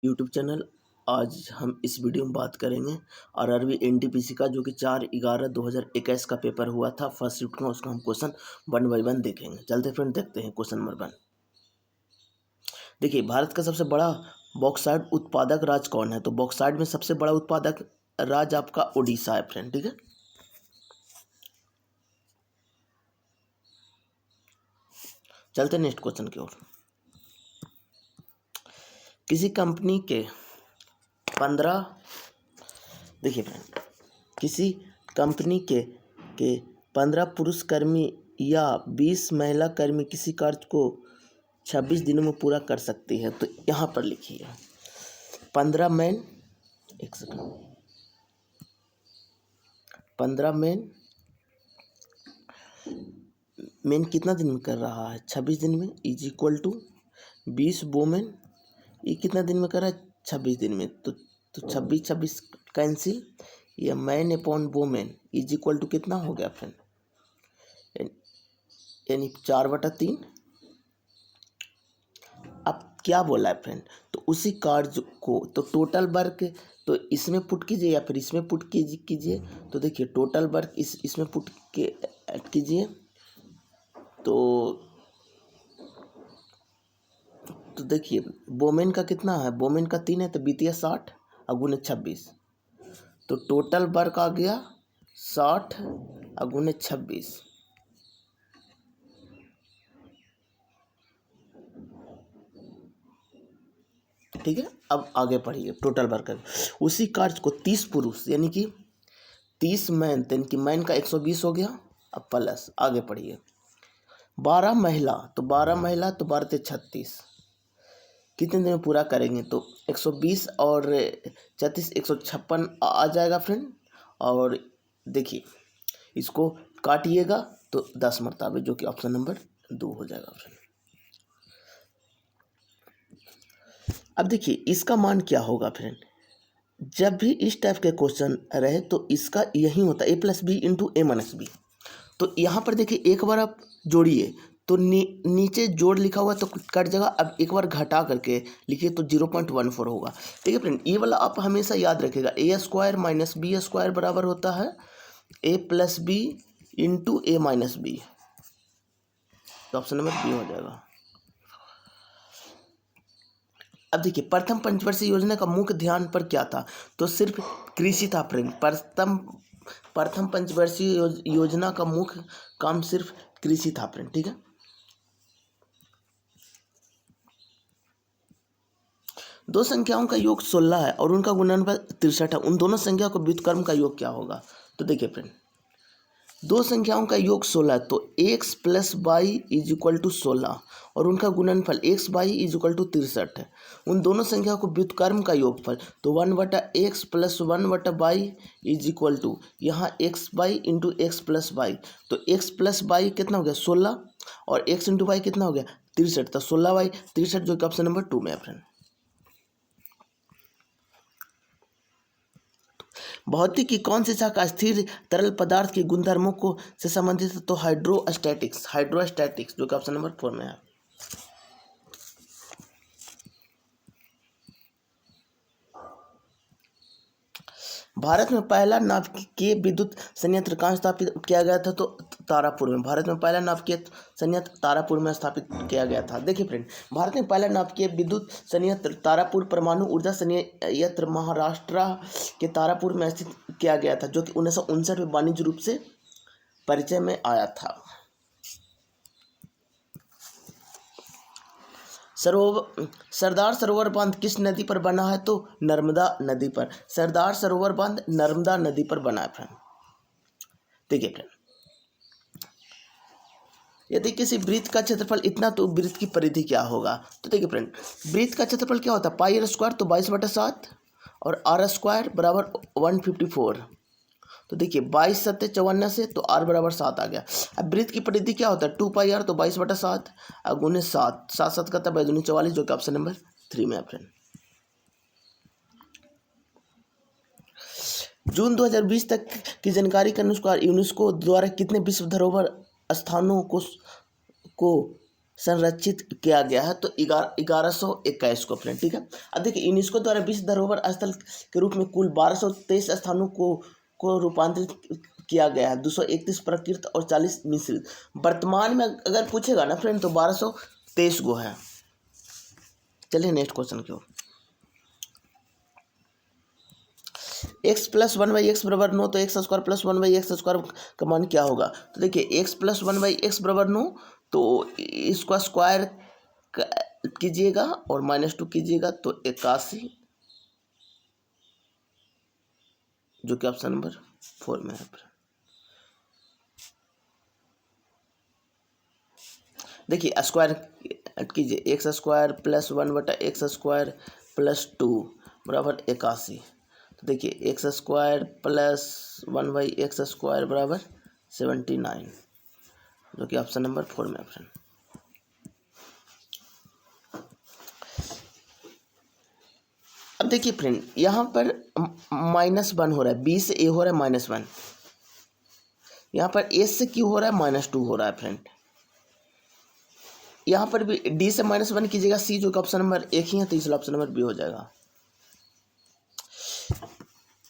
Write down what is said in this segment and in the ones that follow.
YouTube channel. आज हम इस वीडियो में बात करेंगे आरआरबी एनटीपीसी का, जो कि 4/11/2021 का पेपर हुआ था फर्स्ट शिफ्ट में। उसका हम क्वेश्चन 1 बाई 1 देखेंगे। चलते फ्रेंड देखते हैं क्वेश्चन नंबर 1। देखिए, भारत का सबसे बड़ा बॉक्साइट उत्पादक राज्य कौन है? तो बॉक्साइट में सबसे बड़ा उत्पादक राज्य आपका उड़ीसा है फ्रेंड। ठीक है, चलते नेक्स्ट क्वेश्चन की ओर। किसी कंपनी के 15 देखिए फ्रेंड, किसी कंपनी के 15 पुरुष कर्मी या 20 महिला कर्मी किसी कार्य को 26 दिनों में पूरा कर सकती है। तो यहाँ पर लिखिए 15 मैन, एक सेकंड, 15 मैन कितना दिन में कर रहा है? 26 दिन में, इज इक्वल टू 20 वोमेन, ये कितना दिन में कर रहा है? 26 दिन में। तो 26 कैंसिल, ये man upon women is equal to कितना हो गया फ्रेंड? यानी 4/3। अब क्या बोला है फ्रेंड? तो उसी कार्य को तो टोटल वर्क तो इसमें पुट कीजिए या फिर इसमें पुट कीजिए। तो देखिए टोटल वर्क इसमें पुट कीजिए। तो देखिए वोमेन का कितना है? वोमेन का 3 है, तो बीतिया 60 अगुने 26, तो टोटल वर्क आ गया 60 अगुने 26। ठीक है, अब आगे पढ़िए। टोटल वर्कर उसी कार्य को 30 पुरुष यानी कि 30 मैन, यानी कि मैन का 120 हो गया। अब प्लस आगे पढ़िए 12 महिला, तो 12 महिला तो 12 से 36 कितने दिन में पूरा करेंगे? तो 120 और 36 156 आ जाएगा फ्रेंड। और देखिए इसको काटिएगा तो 10 मरतबे, जो कि ऑप्शन नंबर 2 हो जाएगा फ्रेंड। अब देखिए इसका मान क्या होगा फ्रेंड? जब भी इस टाइप के क्वेश्चन रहे तो इसका यही होता है a+b × a-b। तो यहाँ पर देखिए एक बार आप जोड़िए तो नीचे जोड़ लिखा हुआ तो कट जाएगा। अब एक बार घटा करके लिखिए तो 0.14 होगा। ठीक है फ्रेंड, ये वाला आप हमेशा याद रखिएगा। a² - b² बराबर होता है a+b × a-b। तो ऑप्शन नंबर बी हो जाएगा। अब देखिए प्रथम पंचवर्षीय योजना का मुख्य ध्यान पर क्या था? तो सिर्फ कृषि था फ्रेंड। प्रथम पंचवर्षीय योजना का मुख्य काम सिर्फ कृषि था फ्रेंड। ठीक है, दो संख्याओं का योग 16 है और उनका गुणनफल 63 है। उन दोनों संख्या को व्युत्क्रम का योग क्या होगा? तो देखिए फ्रेंड, दो संख्याओं का योग 16 है, तो x + y = 16 और उनका गुणनफल xy = 63 है। उन दोनों संख्याओं को व्युत्क्रम का योगफल तो 1/x + 1/y = यहाँ xy × x + y। तो x + y कितना हो गया? 16 और x × y कितना हो गया? 63। तो 16y 63, जो कि ऑप्शन नंबर 2 में है फ्रेंड। भौतिक की कौन सी शाखा स्थिर तरल पदार्थ के गुणधर्मों को से संबंधित है? तो हाइड्रोस्टैटिक्स, जो कि ऑप्शन नंबर 4 में है। भारत में पहला नाभिकीय विद्युत संयंत्र कहाँ स्थापित किया गया था? तो तारापुर में। भारत में पहला नाभिकीय संयंत्र तारापुर में स्थापित किया गया था। देखिए फ्रेंड, भारत में पहला नाभिकीय विद्युत संयंत्र तारापुर परमाणु ऊर्जा संयंत्र महाराष्ट्र के तारापुर में स्थित किया गया था, जो कि 1959 में वाणिज्य रूप से परिचय में आया था। सरदार सरोवर बांध किस नदी पर बना है? तो नर्मदा नदी पर। सरदार सरोवर बांध नर्मदा नदी पर बना है फ्रेंड। देखिए फ्रेंड, यदि किसी वृत्त का क्षेत्रफल इतना तो वृत्त की परिधि क्या होगा? तो देखिए फ्रेंड, वृत्त का क्षेत्रफल क्या होता है? πr² तो 22/7 और r² बराबर 154। तो देखिए 22 × 7 = 54 से तो r बराबर 7 आ गया। अब वृत्त की परिधि क्या होता है? 2πr तो 22/7 × 7, 7 7 का 44, जो कि ऑप्शन नंबर 3 में है फ्रेंड। जून 2020 तक की जानकारी के अनुसार यूनेस्को द्वारा कितने विश्व धरोहर स्थानों को संरक्षित किया गया है, तो 1121 को फ्रेंड। ठीक है, अब देखिए यूनेस्को द्वारा विश्व धरोहर स्थल के रूप में कुल 1223 स्थानों को रूपांतरित किया गया है। 231 प्राकृत और 40 मिश्रित। वर्तमान में अगर पूछेगा ना फ्रेंड तो 1223 गो है। चलिए नेक्स्ट क्वेश्चन की ओर। एक्स प्लस 1/x बराबर 9, तो x square plus 1/x square का मान क्या होगा? तो देखिए एक्स प्लस 1/x बराबर 9, तो इसका स्क्वायर कीजिएगा और -2 कीजिएगा तो 81, जो कि ऑप्शन नंबर 4 में है। देखिए स्क्वायर कीजिए, x square plus 1/x square plus 2 बराबर 81। तो देखिए x square plus 1/x square बराबर 79, जो कि ऑप्शन नंबर 4 में ऑप्शन। अब देखिए फ्रेंड यहाँ पर -1 हो रहा है, b से a हो रहा है -1, यहाँ पर a से q हो रहा है -2 हो रहा है फ्रेंड। यहाँ पर भी d से -1 कीजिएगा, c जो कि ऑप्शन नंबर 1 ही है, तो इसलिए ऑप्शन नंबर b हो जाएगा।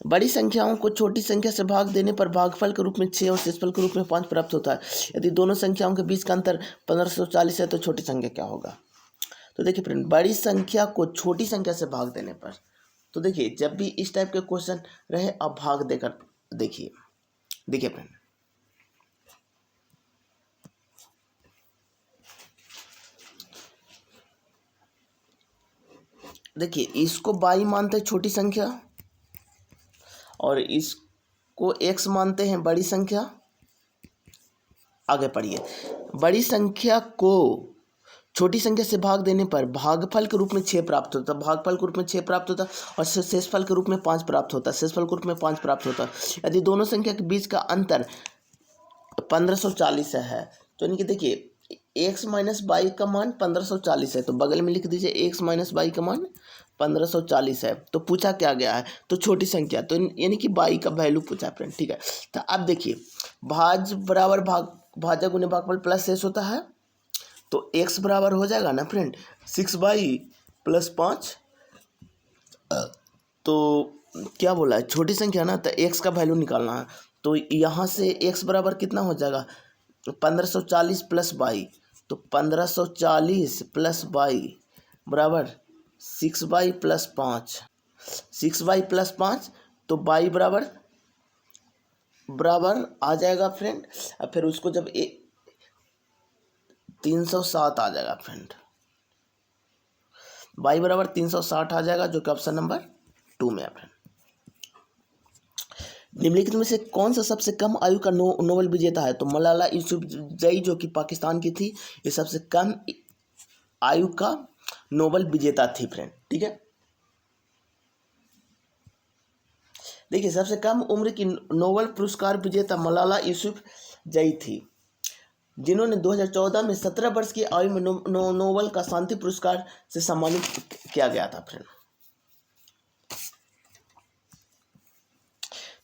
बड़ी संख्याओं को छोटी संख्या से भाग देने पर भागफल के रूप में 6 और शेषफल के रूप में 5 प्राप्त होता है। यदि दोनों संख्याओं के बीच का अंतर 1540 है तो छोटी संख्या क्या होगा? तो देखिए फ्रेंड बड़ी संख्या को छोटी संख्या से भाग देने पर, तो देखिए जब भी इस टाइप के क्वेश्चन रहे आप भाग देकर देखिए। देखिए फ्रेंड देखिए इसको बाई मानते हैं छोटी संख्या और इसको x मानते हैं बड़ी संख्या। आगे पढ़िए। बड़ी संख्या को छोटी संख्या से भाग देने पर भागफल के रूप में 6 प्राप्त होता है, भागफल के रूप में 6 प्राप्त होता है और शेषफल के रूप में 5 प्राप्त होता है, शेषफल के रूप में 5 प्राप्त होता है। यदि दोनों संख्या के बीच का अंतर 1540 है, तो यानी कि देखिए x माइनस बाई का मान 1540 है, तो बगल में लिख दीजिए x माइनस बाई का मान 1540 है। तो पूछा क्या गया है? तो छोटी संख्या, तो यानी कि बाई का वैल्यू पूछा फ्रेंड। ठीक है, तो अब देखिए भाज बराबर भाज्य गुने भागफल प्लस शेष होता है, तो x बराबर हो जाएगा ना फ्रेंड 6/+ 5। तो क्या बोला है? छोटी संख्या ना, तो x का वैल्यू निकालना है। तो यहाँ से x बराबर कितना हो जाएगा? 1540 + 22, तो 1540 + 22 बराबर 6/+ 5, 6/+ 5, तो 22 बराबर आ जाएगा फ्रेंड। अब फिर उसको जब 360 आ जाएगा फ्रेंड, 22 बराबर 360 आ जाएगा, जो कि ऑप्शन नंबर 2 में है फ्रेंड। निम्नलिखित में से कौन सा सबसे कम आयु का नोबेल विजेता है? तो मलाला यूसुफजई जो कि पाकिस्तान की थी, ये सबसे कम आयु का नोबेल विजेता थी फ्रेंड। ठीक है, देखिए सबसे कम उम्र की नोबेल पुरस्कार विजेता मलाला यूसुफजई थी, जिन्होंने 2014 में 17 वर्ष की आयु में नोबेल का शांति पुरस्कार से सम्मानित किया गया था फ्रेंड।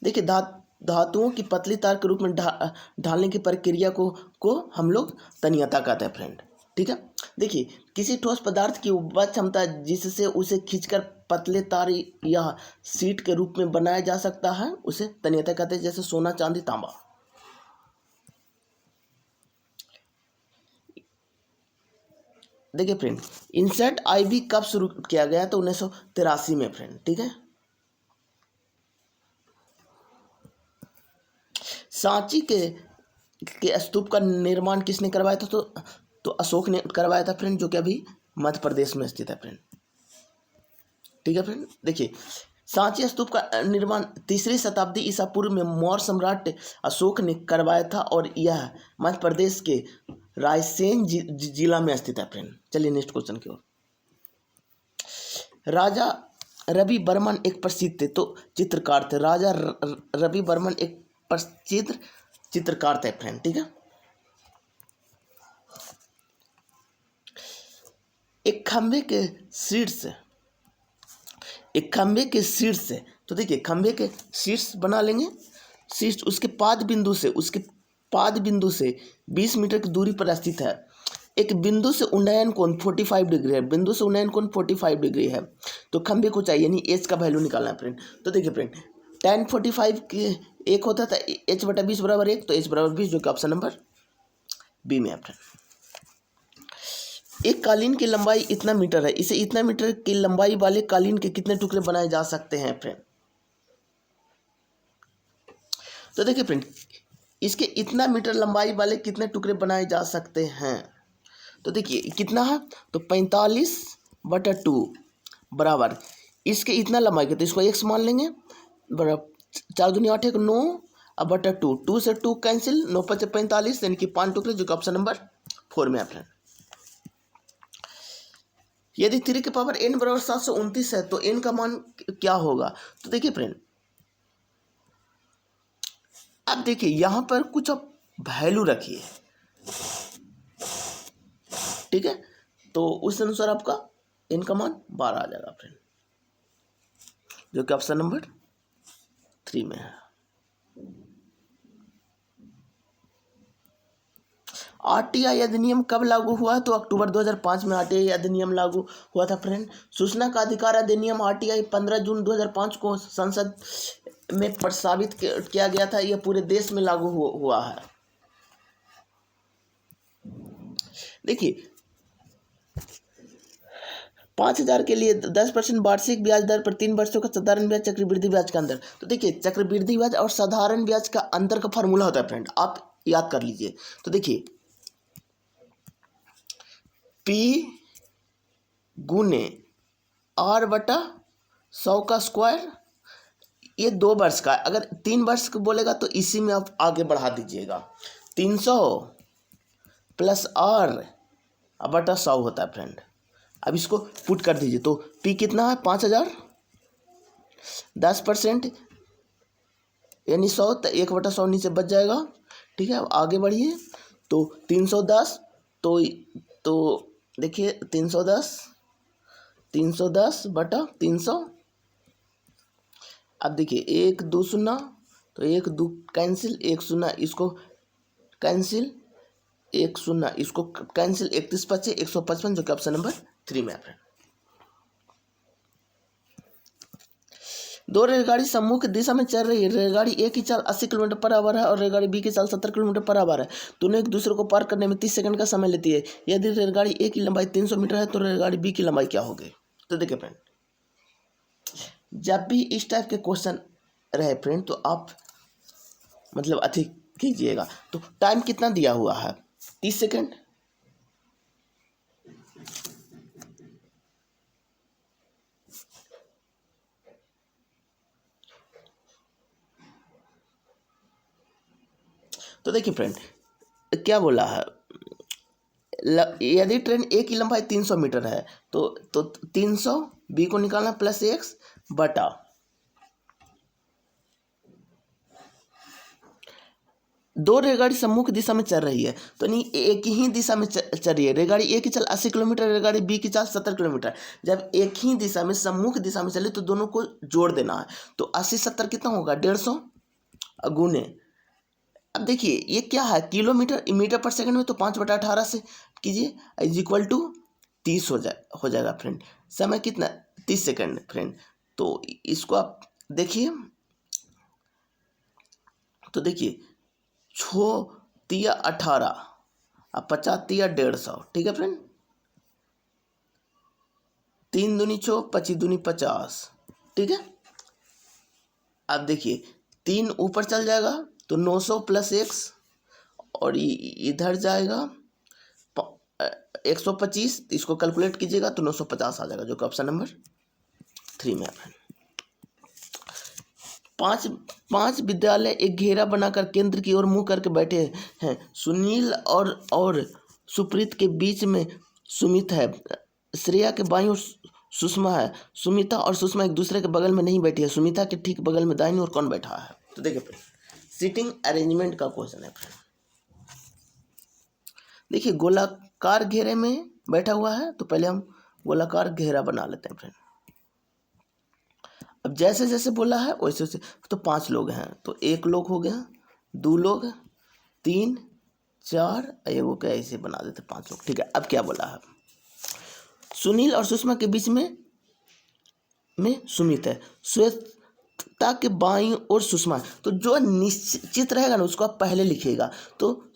देखिए धातुओं की पतली तार के रूप में ढालने की प्रक्रिया को हम लोग तन्यता कहते हैं फ्रेंड। ठीक है, देखिए किसी ठोस पदार्थ की वह क्षमता जिससे उसे खींचकर पतले तार या सीट के रूप में बनाया जा सकता है, उसे तन्यता कहते हैं, जैसे सोना, चांदी, तांबा। देखिए फ्रेंड इंसर्ट आईवी कब शुरू किया गया? तो 1983 में फ्रेंड। ठीक है, सांची के स्तूप का निर्माण किसने करवाया था? तो अशोक ने करवाया था फ्रेंड, जो कि अभी मध्य प्रदेश में स्थित है फ्रेंड। ठीक है फ्रेंड, देखिए सांची स्तूप का निर्माण 3री शताब्दी ईसा पूर्व में मौर्य सम्राट अशोक ने करवाया था और यह मध्य प्रदेश के रायसेन जिला में स्थित है फ्रेंड। चलिए नेक्स्ट क्वेश्चन की ओर। राजा रवि बर्मन एक प्रसिद्ध थे, तो चित्रकार थे। राजा रवि बर्मन एक प्रसिद्ध चित्रकार थे फ्रेंड। ठीक है, एक खंभे के शीर्ष से, तो देखिए खंभे के शीर्ष बना लेंगे, शीर्ष उसके पाद बिंदु से 20 मीटर की दूरी पर स्थित है। एक बिंदु से उन्नयन कोण 45 डिग्री है, बिंदु से उन्नयन कोण 45 डिग्री है, तो खंभे को चाहिए यानी एच का वैल्यू निकालना है फ्रेंड। तो देखिए फ्रेंड tan 45 के एक होता था h/20 बराबर 1, तो h/20 जो कि ऑप्शन नंबर बी में है फ्रेंड। एक कालीन की लंबाई इतना मीटर है, इसे इतना मीटर की लंबाई वाले कालीन के कितने टुकड़े बनाए जा सकते हैं फ्रेंड। तो देखिए फ्रेंड इसके इतना मीटर लंबाई वाले कितने टुकड़े बनाए जा सकते हैं, तो देखिए कितना है, तो 45/2 बराबर इसके इतना लंबाई के, तो इसको x मान लेंगे बराबर 4 दूनी 8 1 9 अब बटा 2, 2 से 2 कैंसिल, 9 5 45 यानी कि 5 टुकड़े जो कि ऑप्शन नंबर 4 में है फ्रेंड। यदि 3 की पावर n बराबर 729 है तो n का मान क्या होगा, तो देखिए फ्रेंड अब देखिए यहाँ पर कुछ आप वैल्यू रखिए, ठीक है, तो उस अनुसार आपका n का मान 12 आ जाएगा फ्रेंड, जो कि ऑप्शन नंबर 3 में है। आरटीआई अधिनियम कब लागू हुआ, तो अक्टूबर 2005 में आरटीआई अधिनियम लागू हुआ था फ्रेंड। सूचना का अधिकार अधिनियम आरटीआई 15 जून 2005 को संसद में प्रस्तावित किया गया था, यह पूरे देश में लागू हुआ है। देखिए 5,000 के लिए 10% वार्षिक ब्याज दर पर 3 वर्षों का साधारण ब्याज चक्रवृद्धि ब्याज का अंतर। तो देखिए चक्रवृद्धि ब्याज और साधारण ब्याज का अंतर का फॉर्मूला होता है फ्रेंड, आप याद कर लीजिए। तो देखिए P गुने R/100 का स्क्वायर, ये 2 वर्ष का, अगर 3 वर्ष को बोलेगा तो इसी में आप आगे बढ़ा दीजिएगा, 300 प्लस R/100 होता है फ्रेंड। अब इसको पुट कर दीजिए, तो P कितना है 5,000, 10% यानी 100, तो 1/100 नीचे बच जाएगा, ठीक है। अब आगे बढ़िए, तो 310, तो देखिए 310/300, अब देखिए 1 2 0, तो 1 2 कैंसिल, 1 0 इसको कैंसिल, 1 0 इसको कैंसिल, 31 5 155 जो कि ऑप्शन नंबर 3 में है। 2 रेलगाड़ी सम्मुख दिशा में चल रही है, रेलगाड़ी ए की चाल 80 किलोमीटर पर आवर है और रेलगाड़ी बी की चाल 70 किलोमीटर पर आवर है, दोनों एक दूसरे को पार करने में 30 सेकंड का समय लेती है। यदि रेलगाड़ी ए की लंबाई 300 मीटर है तो रेलगाड़ी बी की लंबाई क्या होगी। तो देखिए फ्रेंड जब भी इस टाइप के क्वेश्चन रहे फ्रेंड तो आप मतलब अधिक कीजिएगा। तो टाइम कितना दिया हुआ है 30 सेकंड, तो देखिए फ्रेंड क्या बोला है, यदि ट्रेन ए की लंबाई 300 मीटर है तो 300 बी को निकालना प्लस x बटा दो रेलगाड़ी सम्मुख दिशा में चल रही है, तो नहीं एक ही दिशा में चल रही है। रेलगाड़ी ए की चाल 80 किलोमीटर, रेलगाड़ी बी की चाल 70 किलोमीटर। जब एक ही दिशा में सम्मुख दिशा में चले तो दोनों को जोड़ देना है, तो 80 70 कितना होगा 150 गुने, अब देखिए ये क्या है किलोमीटर मीटर पर सेकंड में, तो 5/18 से कीजिए इज इक्वल टू 30 हो जाएगा फ्रेंड। समय कितना 30 सेकंड फ्रेंड। तो इसको आप देखिए, तो देखिए 6 तिया 18 अब 50 तिया 150, ठीक है फ्रेंड। 3 दूनी 6 25 दूनी 50, ठीक है। अब देखिए 3 ऊपर चल जाएगा तो 900 प्लस x और इधर जाएगा 125, इसको कैलकुलेट कीजिएगा तो 950 आ जाएगा, जो कि ऑप्शन नंबर 3 में है। 5 विद्यालय एक घेरा बनाकर केंद्र की ओर मुंह करके बैठे हैं। सुनील और सुप्रीत के बीच में सुमित है, श्रेया के बाईं ओर सुषमा है। सुमिता और सुषमा एक दूसरे के बगल में नहीं बैठी है, सुमिता के ठीक बगल में दाईं ओर कौन बैठा है। तो देखिए फ्रेंड सीटिंग अरेंजमेंट का क्वेश्चन है फ्रेंड। देखिए गोलाकार घेरे में बैठा हुआ है, तो पहले हम गोलाकार घेरा बना लेते हैं फ्रेंड। अब जैसे जैसे बोला है वैसे वैसे, तो 5 लोग हैं, तो 1 लोग हो गया, 2 लोग, 3 4, एगो का ऐसे बना देते 5 लोग। ठीक है, अब क्या बोला है, सुनील और सुषमा के बीच में सुमित है, श्वेता के बाईं ओर सुषमा है। तो जो निश्चित रहेगा ना उसको आप पहले लिखिएगा। तो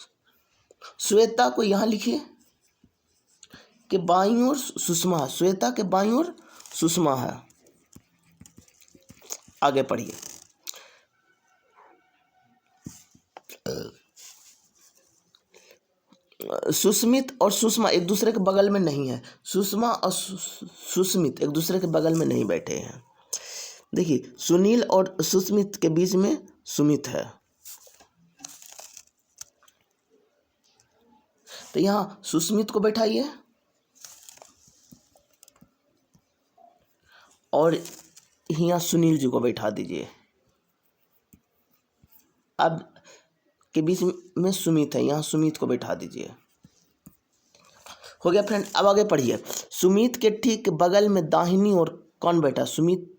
श्वेता को यहाँ लिखिए कि बाईं ओर सुषमा, श्वेता के बाईं ओर सुषमा है। आगे पढ़िए, सुस्मित और सुषमा एक दूसरे के बगल में नहीं है, सुषमा और सुस्मित एक दूसरे के बगल में नहीं बैठे हैं। देखिए, सुनील और सुस्मित के बीच में सुमित है, तो यहाँ सुस्मित को बैठाइए और यहाँ सुनील जी को बैठा दीजिए। अब के बीच में सुमित है, यहाँ सुमित को बैठा दीजिए। हो गया फ्रेंड। अब आगे पढ़िए, सुमित के ठीक बगल में दाहिनी ओर कौन बैठा, सुमित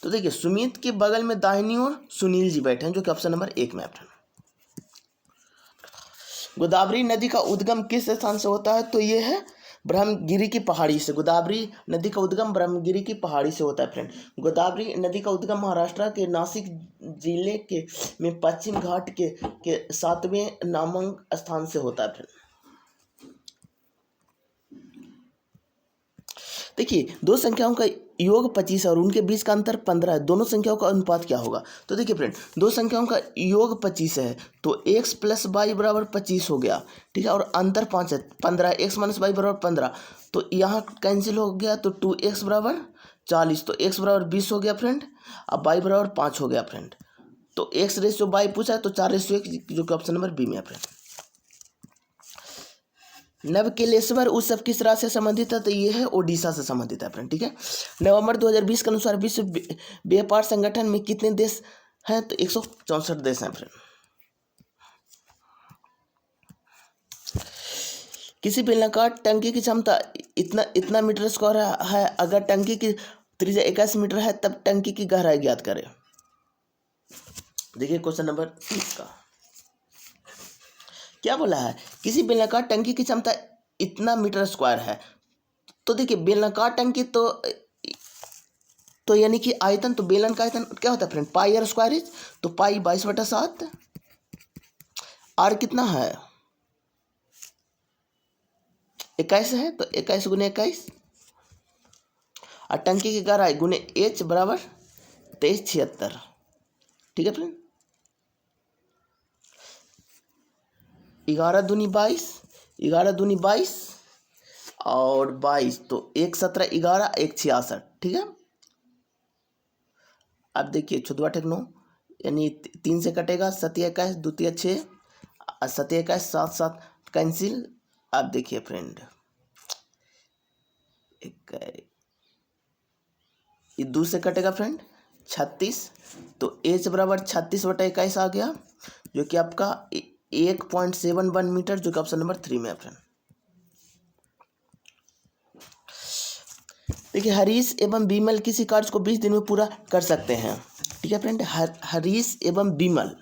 तो देखिए, सुमित के बगल में दाहिनी ओर सुनील जी बैठे हैं, जो कि ऑप्शन नंबर 1 में है। गोदावरी नदी का उद्गम किस स्थान से होता है, तो ये है ब्रह्मगिरी की पहाड़ी से। गोदावरी नदी का उद्गम ब्रह्मगिरी की पहाड़ी से होता है फ्रेंड। गोदावरी नदी का उद्गम महाराष्ट्र के नासिक जिले के में पश्चिम घाट के 7वें नामक स्थान से होता है फ्रेंड। देखिए, दो संख्याओं का योग 25 और उनके बीच का अंतर 15 है, दोनों संख्याओं का अनुपात क्या होगा। तो देखिए फ्रेंड, दो संख्याओं का योग 25 है तो x + y बराबर 25 हो गया। ठीक है, और अंतर 5 है, 15, x - y बराबर 15, तो यहाँ कैंसिल हो गया, तो 2x बराबर 40, तो x बराबर 20 हो गया फ्रेंड। अब y बराबर 5 हो गया फ्रेंड। तो x/y पूछा है तो 4/1, जो कि ऑप्शन नंबर बी में है फ्रेंड। नवकेलेश्वर उत्सव किस राज्य से संबंधित है, तो ये है ओडिशा से संबंधित है फ्रेंड। ठीक है, नवंबर 2020 के अनुसार विश्व व्यापार संगठन में कितने देश हैं, तो 164 देश हैं फ्रेंड। किसी बेलनाकार टंकी की क्षमता इतना मीटर स्क्वायर है, अगर टंकी की त्रिज्या 21 मीटर है तब टंकी की गहराई ज्ञात करें। देखिए क्वेश्चन नंबर 30 का क्या बोला है, किसी बेलनाकार टंकी की क्षमता इतना मीटर स्क्वायर है। तो देखिए, बेलनाकार टंकी तो यानी कि आयतन, तो बेलन का आयतन क्या होता है फ्रेंड, πr², तो पाई 22/7। आर कितना है, 21 है, तो 21 × 21, और टंकी की गहराई गुने h बराबर 2376। ठीक है फ्रेंड, 11 दूनी 22, 11 दूनी 22 और 22, तो 1 17 11 1 66। ठीक है, अब देखिए 14 8 9, यानी 3 से कटेगा, 7 21 2 6, 7 21 7 7 कैंसिल। अब देखिए फ्रेंड, ये 2 से कटेगा फ्रेंड, 36, तो h बराबर 36/21 आ गया, जो कि आपका 1.71 मीटर, जो कि ऑप्शन नंबर 3 में है फ्रेंड। देखिए, हरीश एवं बीमल किसी कार्य को 20 दिन में पूरा कर सकते हैं। ठीक है फ्रेंड, हरीश एवं बीमल,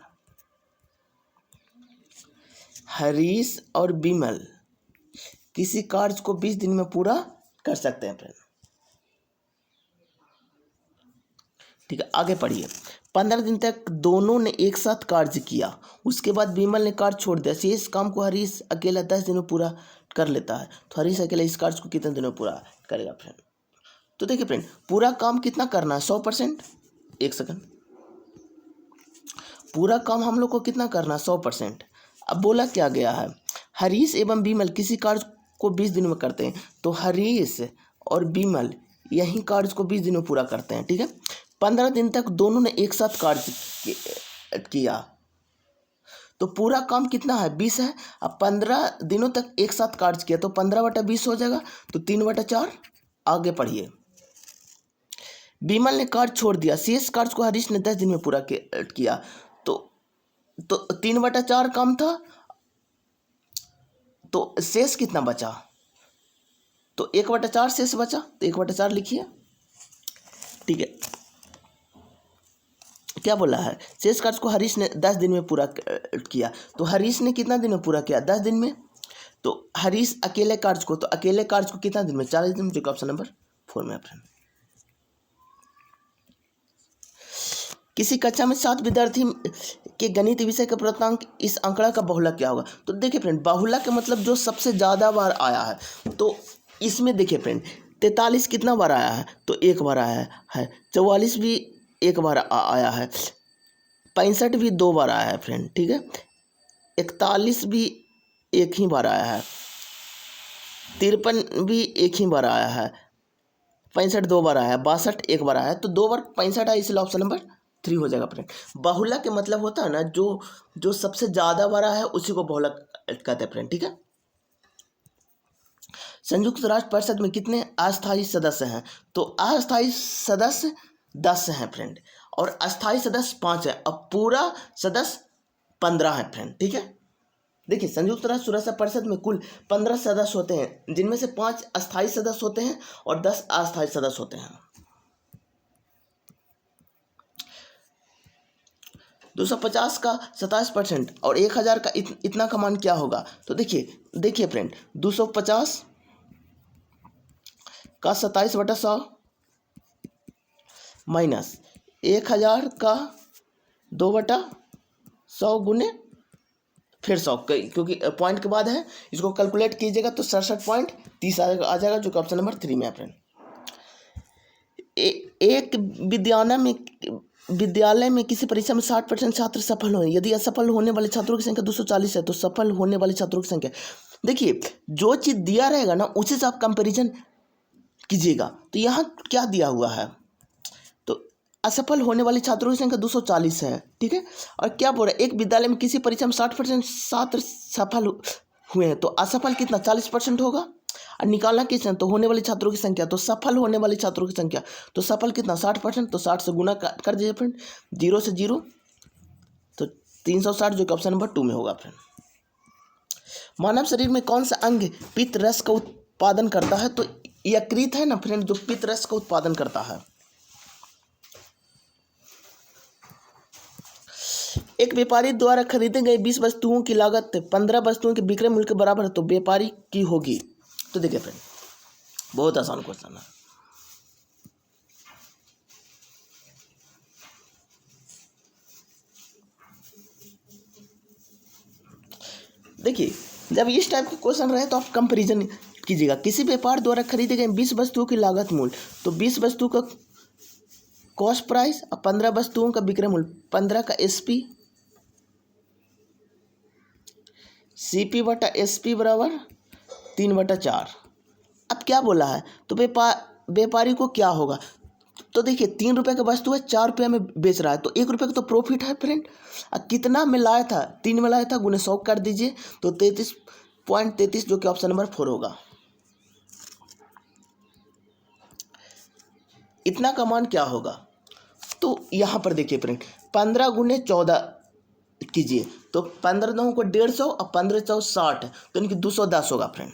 हरीश और बीमल किसी कार्य को 20 दिन में पूरा कर सकते हैं फ्रेंड। ठीक है, आगे पढ़िए, 15 दिन तक दोनों ने एक साथ कार्य किया, उसके बाद बीमल ने कार्य छोड़ दिया, शेष काम को हरीश अकेला 10 दिन में पूरा कर लेता है। तो हरीश अकेला इस कार्य को कितने दिनों में पूरा करेगा फ्रेंड। तो देखिए फ्रेंड, पूरा काम कितना करना है, 100%। एक सेकंड, पूरा काम हम लोग को कितना करना है, 100%। अब बोला क्या गया है, हरीश एवं बीमल किसी कार्य को 20 दिन में करते हैं, तो हरीश और बीमल यही कार्य को 20 दिन में पूरा करते हैं। ठीक है, 15 दिन तक दोनों ने एक साथ कार्य किया, तो पूरा काम कितना है, 20 है। अब 15 दिनों तक एक साथ कार्य किया, तो 15/20 हो जाएगा, तो 3/4। आगे पढ़िए, बीमल ने कार्य छोड़ दिया, शेष कार्य को हरीश ने 10 दिन में पूरा किया, तो 3/4 काम था, तो शेष कितना बचा, तो 1/4 शेष बचा, तो 1/4 लिखिए। ठीक है, क्या बोला है, शेष कार्य को हरीश ने 10 दिन में पूरा किया। तो हरीश ने कितना दिन में पूरा किया, 10 दिन में। तो हरीश अकेले कार्य को, तो अकेले कार्य को कितना दिन में, 40 दिन में, जो कि ऑप्शन नंबर 4 में है फ्रेंड। किसी कक्षा में 7 विद्यार्थी के गणित विषय का पूर्णांक, इस आंकड़ा का बहुलक क्या होगा। तो देखिए फ्रेंड, बहुलक का मतलब जो सबसे ज़्यादा बार आया है। तो इसमें देखिए फ्रेंड, 43 कितना बार आया है, तो 1 बार आया है। 44 भी 1 बार आया है। 65 भी 2 बार आया है फ्रेंड। ठीक है, 41 भी 1 ही बार आया है। 53 भी 1 ही बार आया है। 65 2 बार आया है। 62 1 बार आया है। तो 2 बार 65 आया, इसलिए ऑप्शन नंबर 3 हो जाएगा फ्रेंड। बहुलक के मतलब होता है ना, जो सबसे ज़्यादा बड़ा है उसी को बहुलक कहते हैं फ्रेंड। ठीक है, संयुक्त राष्ट्र परिषद में कितने अस्थायी सदस्य हैं। तो अस्थायी सदस्य 10 हैं फ्रेंड, और अस्थायी सदस्य 5 है। अब पूरा सदस्य 15 है फ्रेंड। ठीक है, देखिए संयुक्त राष्ट्र सुरक्षा परिषद में कुल 15 सदस्य होते हैं, जिनमें से 5 अस्थायी सदस्य होते हैं और 10 अस्थायी सदस्य होते हैं। 250 का 27% और 1000 का इतना का मान क्या होगा। तो देखिए फ्रेंड, 250 का 27/100 माइनस 1000 का 2/100 गुने फिर 100, क्योंकि पॉइंट के बाद है, इसको कैलकुलेट कीजिएगा तो 67.30 आ जाएगा, जो कि ऑप्शन नंबर 3 में है फ्रेंड। एक विद्यालय में किसी परीक्षा में 60% छात्र सफल हो, यदि असफल होने वाले छात्रों की संख्या 240 है, तो सफल होने वाले छात्रों की संख्या, देखिए जो चीज़ दिया रहेगा ना उसी से आप कंपैरिजन कीजिएगा। तो यहाँ क्या दिया हुआ है, तो असफल होने वाले छात्रों की संख्या 240 है। ठीक है, और क्या बोल रहा है, एक विद्यालय में किसी परीक्षा में 60% छात्र सफल हुए हैं, तो असफल कितना 40% होगा। और निकालना किस, तो होने वाले छात्रों की संख्या, तो सफल होने वाले छात्रों की संख्या, तो सफल कितना 60%, तो 60 से गुना कर दीजिए फ्रेंड, 0 से 0, तो 360, जो कि ऑप्शन नंबर 2 में होगा फ्रेंड। मानव शरीर में कौन सा अंग पित्त रस का उत्पादन करता है। तो यकृत है ना फ्रेंड, जो पित्त रस का उत्पादन करता है। एक व्यापारी द्वारा खरीदे गए 20 वस्तुओं की लागत 15 वस्तुओं के विक्रय मूल्य के बराबर है, तो व्यापारी की होगी। तो देखिए फ्रेंड, बहुत आसान क्वेश्चन है। देखिए, जब इस टाइप के क्वेश्चन रहे तो आप कंपैरिजन कीजिएगा। किसी व्यापार द्वारा खरीदे गए 20 वस्तुओं की लागत मूल्य, तो 20 वस्तु का कॉस्ट प्राइस और 15 वस्तुओं का विक्रय मूल्य, 15 का एसपी, सीपी बटा एसपी बराबर 3/4। अब क्या बोला है, तो व्यापारी को क्या होगा। तो देखिए 3 रुपये का वस्तु है, 4 रुपये में बेच रहा है, तो 1 रुपये का तो प्रॉफिट है फ्रेंड। कितना में लाया था, 3 में लाया था, गुने 100 कर दीजिए, तो 33.33, जो कि ऑप्शन नंबर 4 होगा। इतना का मान क्या होगा, तो यहाँ पर देखिए फ्रेंड, 15 गुने 14 कीजिए, तो 15 9 को 150 और 15 4 60, तो इनकी 210 होगा फ्रेंड।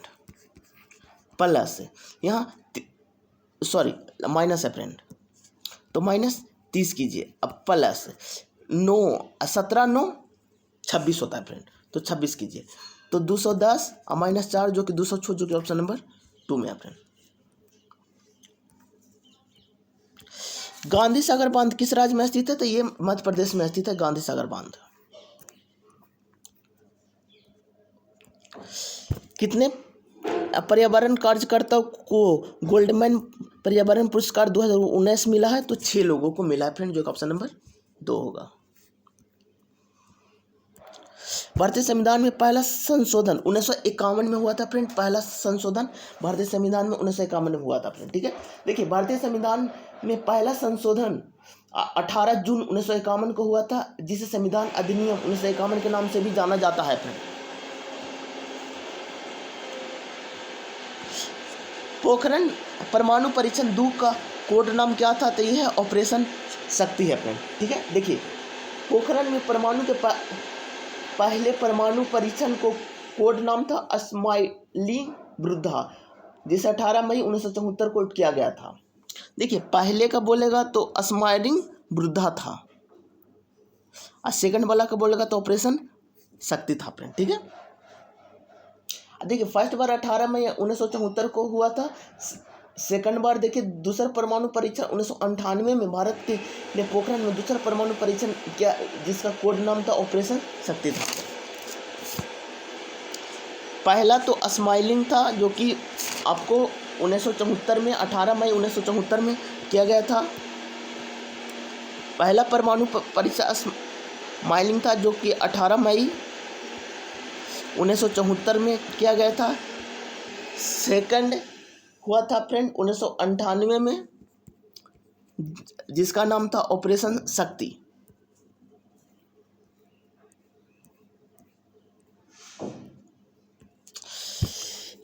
प्लस यहाँ सॉरी माइनस है फ्रेंड, तो -30 कीजिए। अब प्लस 9 17 9 26 होता है फ्रेंड, तो 26 कीजिए, तो 210 और -4, जो कि 206, जो कि ऑप्शन नंबर 2 में है फ्रेंड। गांधी सागर बांध किस राज्य में स्थित है। तो ये मध्य प्रदेश में स्थित है, गांधी सागर बांध। कितने पर्यावरण कार्यकर्ताओं को गोल्डमैन पर्यावरण पुरस्कार 2019 मिला है। तो 6 लोगों को मिला है फ्रेंड, जो कि ऑप्शन नंबर 2 होगा। भारतीय संविधान में पहला संशोधन 1951 में हुआ था फ्रेंड। पहला संशोधन भारतीय संविधान में 1951 में हुआ था फ्रेंड। ठीक है, देखिए भारतीय संविधान में पहला संशोधन 18 जून 1951 को हुआ था, जिसे संविधान अधिनियम 1951 के नाम से भी जाना जाता है फ्रेंड। पोखरण परमाणु परीक्षण 2 का कोड नाम क्या था। तो यह है ऑपरेशन शक्ति है फ्रेंड। ठीक है, देखिए पोखरण में परमाणु के पहले परमाणु परीक्षण को कोड नाम था स्माइलिंग बुद्धा, जिसे 18 मई 1974 को किया गया था। देखिए पहले का बोलेगा तो स्माइलिंग वृद्धा था, और सेकंड वाला का बोलेगा तो ऑपरेशन शक्ति था फ्रेंड। ठीक है, देखिए फर्स्ट बार 18 मई 1974 को हुआ था। सेकंड बार देखिए दूसरा परमाणु परीक्षण 1998 में भारत के ने पोखरण में दूसरा परमाणु परीक्षण किया, जिसका कोड नाम था ऑपरेशन शक्ति था। पहला तो स्माइलिंग था जो कि आपको 1974 में 18 मई 1974 में किया गया था। पहला परमाणु परीक्षण स्माइलिंग था जो कि 18 मई 1974 में किया गया था। सेकंड हुआ था फ्रेंड 1998 में, जिसका नाम था ऑपरेशन शक्ति।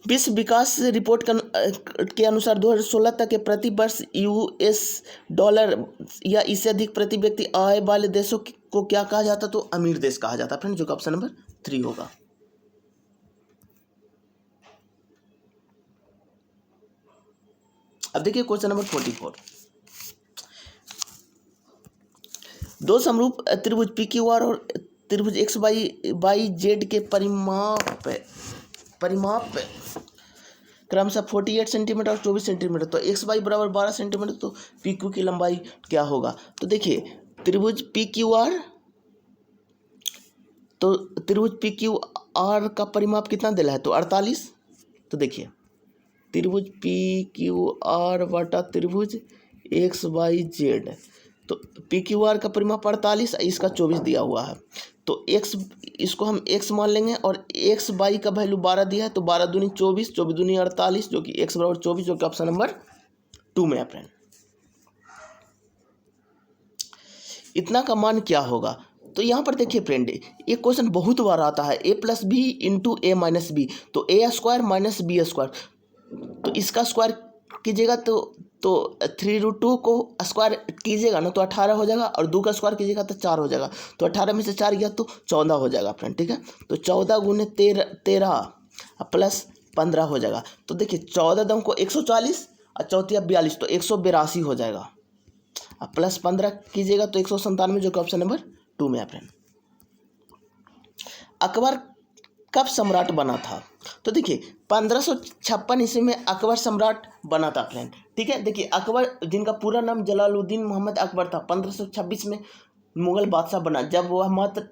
विश्व विकास रिपोर्ट के अनुसार 2016 तक के प्रति वर्ष $, या इससे अधिक प्रति व्यक्ति आय वाले देशों को क्या कहा जाता? तो अमीर देश कहा जाता फ्रेंड, जो कि ऑप्शन नंबर 3 होगा। अब देखिए क्वेश्चन नंबर 44। दो समरूप त्रिभुज PQR और त्रिभुज XYZ के परिमाप क्रमशः 48 सेंटीमीटर और 24 सेंटीमीटर। तो XY बराबर 12 सेंटीमीटर, तो PQ की लंबाई क्या होगा? तो देखिए त्रिभुज PQR, तो त्रिभुज PQR का परिमाप कितना दिला है? तो 48। तो देखिए त्रिभुज PQR बटा त्रिभुज XYZ, तो PQR का परिमाप 48, इसका 24 दिया हुआ है। तो x, इसको हम x मान लेंगे, और XY का वैल्यू 12 दिया है, तो 12 दूनी 24, 24 दूनी 48, जो कि x बराबर 24, जो कि ऑप्शन नंबर 2 में है फ्रेंड। इतना का मान क्या होगा? तो यहाँ पर देखिए फ्रेंड, ये क्वेश्चन बहुत बार आता है, a + b × a - b, तो a² - b²। तो इसका स्क्वायर कीजिएगा तो 3√2 को स्क्वायर कीजिएगा ना, तो 18 हो जाएगा, और 2 का स्क्वायर कीजिएगा तो 4 हो जाएगा। तो 18 में से 4 गया तो 14 हो जाएगा फ्रेंड। ठीक है, तो 14 × 13 + 15 हो जाएगा। तो देखिए 14 दम को 140 और 4 42, तो 182 हो जाएगा। अब प्लस 15 कीजिएगा तो 197, जो कि ऑप्शन नंबर 2 में है फ्रेंड। अकबर कब सम्राट बना था? तो देखिए 1556 ईस्वी में अकबर सम्राट बना था फ्रेंड। ठीक है, देखिए अकबर, जिनका पूरा नाम जलालुद्दीन मोहम्मद अकबर था, 1526 में मुगल बादशाह बना, जब वह मात्र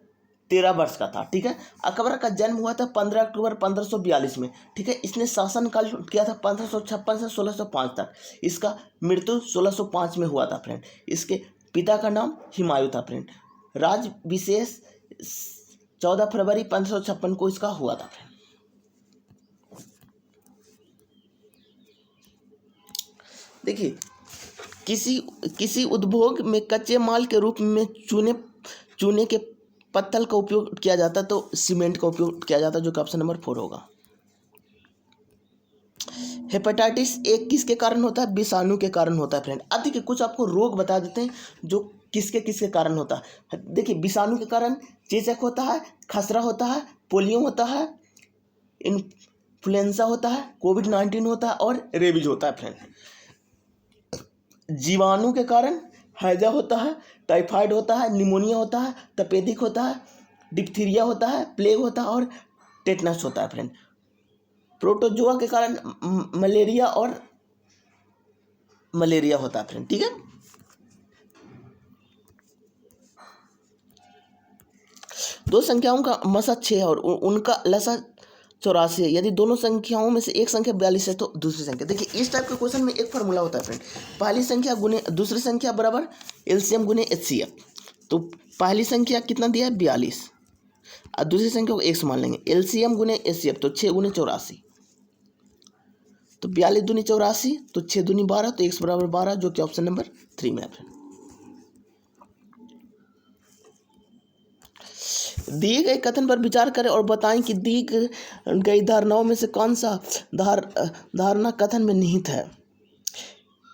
13 वर्ष का था। ठीक है, अकबर का जन्म हुआ था 15 अक्टूबर 1542 में। ठीक है, इसने शासनकाल किया था 1556 से 1605 तक। इसका मृत्यु 1605 में हुआ था फ्रेंड। इसके पिता का नाम हुमायूं था फ्रेंड। राज विशेष 14 फरवरी 1556 को इसका हुआ था फ्रेंड। देखिए किसी उद्योग में कच्चे माल के रूप में चूने के पत्तल का उपयोग किया जाता, तो सीमेंट का उपयोग किया जाता, जो कि ऑप्शन नंबर 4 होगा। हेपेटाइटिस ए किसके कारण होता है? विषाणु के कारण होता है फ्रेंड। अब देखिए कुछ आपको रोग बता देते हैं जो किसके कारण होता है। देखिए विषाणु के कारण चेचक होता है, खसरा होता है, पोलियो होता है, इन्फ्लुएंजा होता है, कोविड-19 होता है, और रेबीज होता है फ्रेंड। जीवाणु के कारण हैजा होता है, टाइफाइड होता है, निमोनिया होता है, तपेदिक होता है, डिप्थीरिया होता है, प्लेग होता है, और टेटनस होता है फ्रेंड। प्रोटोजोआ के कारण मलेरिया होता है फ्रेंड। ठीक है, दो संख्याओं का मसा 6 है और उनका लसा 84 है। यदि दोनों संख्याओं में से एक संख्या 42 है तो दूसरी संख्या। देखिए इस टाइप के क्वेश्चन में एक फार्मूला होता है फ्रेंड, पहली संख्या गुने दूसरी संख्या बराबर एलसीएम गुने एचसीएफ। तो पहली संख्या कितना दिया है? 42, और दूसरी संख्या को 1 मान लेंगे, एलसीएम गुने एचसीएफ, तो 6 गुने 84, तो 42 दूनी 84, तो 6 दूनी 12, तो x बराबर 12, जो कि ऑप्शन नंबर 3 में है फ्रेंड। दिए गए कथन पर विचार करें और बताएं कि दी गई धारणाओं में से कौन सा धारणा कथन में निहित है।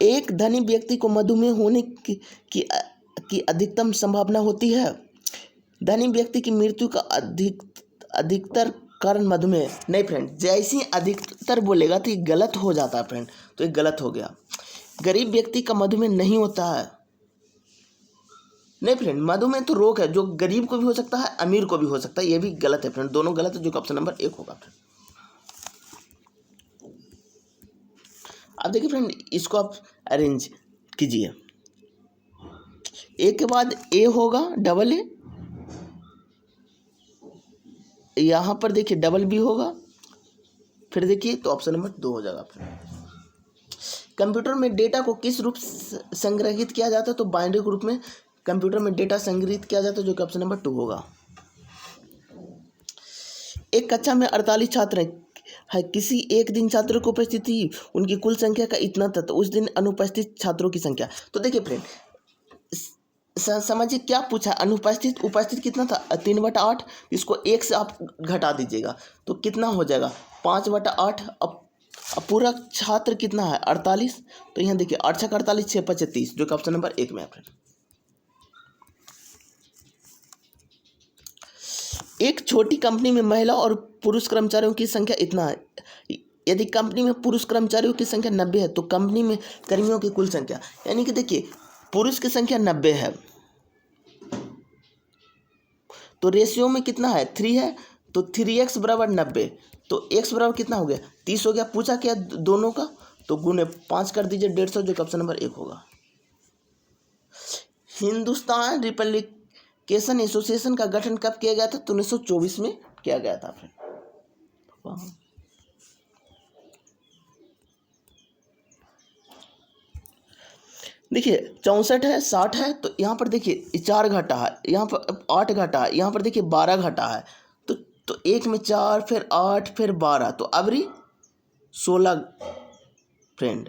एक धनी व्यक्ति को मधुमेह होने की अधिकतम संभावना होती है। धनी व्यक्ति की मृत्यु का अधिकतर कारण मधुमेह, नहीं फ्रेंड, जैसे ही अधिकतर बोलेगा तो ये गलत हो जाता है फ्रेंड, तो ये गलत हो गया। गरीब व्यक्ति का मधुमेह नहीं होता है, नहीं फ्रेंड, मधुमेह तो रोग है जो गरीब को भी हो सकता है, अमीर को भी हो सकता है, ये भी गलत है फ्रेंड, दोनों गलत है, जो कि ऑप्शन नंबर 1 होगा फ्रेंड। अब देखिए फ्रेंड, इसको आप अरेंज कीजिए, ए के बाद ए होगा, डबल ए, यहाँ पर देखिए डबल बी होगा, फिर देखिए तो ऑप्शन नंबर 2 हो जाएगा फ्रेंड। कंप्यूटर में डेटा को किस रूप संग्रहित किया जाता है, तो बाइनरी रूप में कंप्यूटर में डेटा संग्रहित किया जाता है, जो कि ऑप्शन नंबर 2 होगा। एक कक्षा में 48 छात्र है, किसी एक दिन छात्रों की उपस्थिति उनकी कुल संख्या का इतना था, तो उस दिन अनुपस्थित छात्रों की संख्या। तो देखिए फ्रेंड, समझिए क्या पूछा, अनुपस्थित, उपस्थित कितना था 3/8, इसको 1 से आप घटा दीजिएगा तो कितना हो जाएगा 5/8। अब पूरा छात्र कितना है 48, तो यहाँ देखिए 8 × 48 6 × 5 = 30, जो कि ऑप्शन नंबर 1 में है फ्रेंड। एक छोटी कंपनी में महिला और पुरुष कर्मचारियों की संख्या इतना है, यदि कंपनी में पुरुष कर्मचारियों की संख्या 90 है, तो कंपनी में कर्मियों की कुल संख्या, यानी कि देखिए पुरुष की संख्या 90 है, तो रेशियो में कितना है 3 है, तो 3x = 90, तो x बराबर कितना हो गया 30 हो गया। पूछा क्या दोनों का, तो गुने 5 कर दीजिए 150, जो कि ऑप्शन नंबर 1 होगा। हिंदुस्तान रिपब्लिकेशन एसोसिएशन का गठन कब किया गया था, तो 1924 में किया गया था फ्रेंड। देखिए 64 है, 60 है, तो यहाँ पर देखिए 4 घटा है, यहाँ पर 8 घटा है, यहाँ पर देखिए 12 घटा है, तो 1 में 4, फिर 8, फिर 12, तो अबरी 16 फ्रेंड,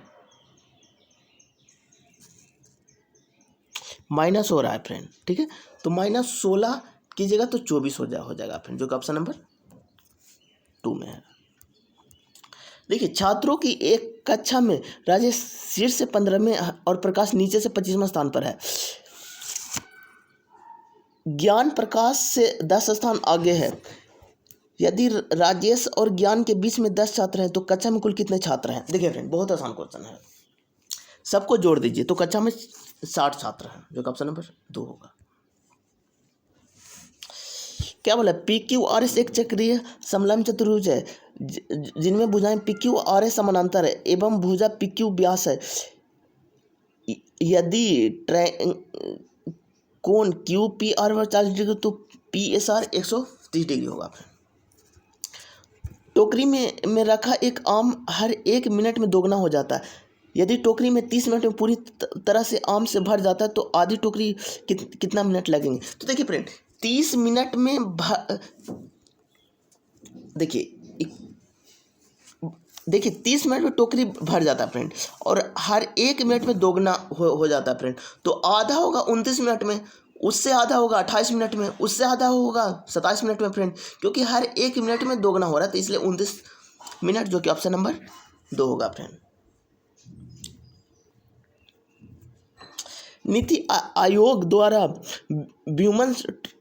माइनस हो रहा है फ्रेंड, ठीक है, तो -16 कीजिएगा तो 24 हो जाएगा फ्रेंड, जो कि ऑप्शन नंबर 2 में है। देखिए छात्रों की एक कक्षा में राजेश शीर्ष से 15वें और प्रकाश नीचे से 25वें स्थान पर है, ज्ञान प्रकाश से 10 स्थान आगे है। यदि राजेश और ज्ञान के बीच में 10 छात्र हैं, तो कक्षा में कुल कितने छात्र हैं। देखिए फ्रेंड, बहुत आसान क्वेश्चन है, सबको जोड़ दीजिए तो कक्षा में 60 छात्र हैं, जो कि ऑप्शन नंबर 2 होगा। क्या बोला, PQRS एक चक्रीय समलंब चतुर्भुज है जिनमें भुजाएं PQRS समानांतर है एवं भुजा PQ व्यास है। यदि कोण QPR 40 डिग्री तो PSR 130 डिग्री होगा। टोकरी में रखा एक आम हर 1 मिनट में दोगुना हो जाता है। यदि टोकरी में 30 मिनट में पूरी तरह से आम से भर जाता है, तो आधी टोकरी कितना मिनट लगेंगे। तो देखिए फ्रेंड, 30 मिनट में देखिए 30 मिनट में टोकरी भर जाता है फ्रेंड, और हर 1 मिनट में दोगुना हो जाता है फ्रेंड। तो आधा होगा 29 मिनट में, उससे आधा होगा 28 मिनट में, उससे आधा होगा 27 मिनट में फ्रेंड, क्योंकि हर 1 मिनट में दोगुना हो रहा है, तो इसलिए 29 मिनट, जो कि ऑप्शन नंबर 2 होगा फ्रेंड। नीति आयोग द्वारा ह्यूमन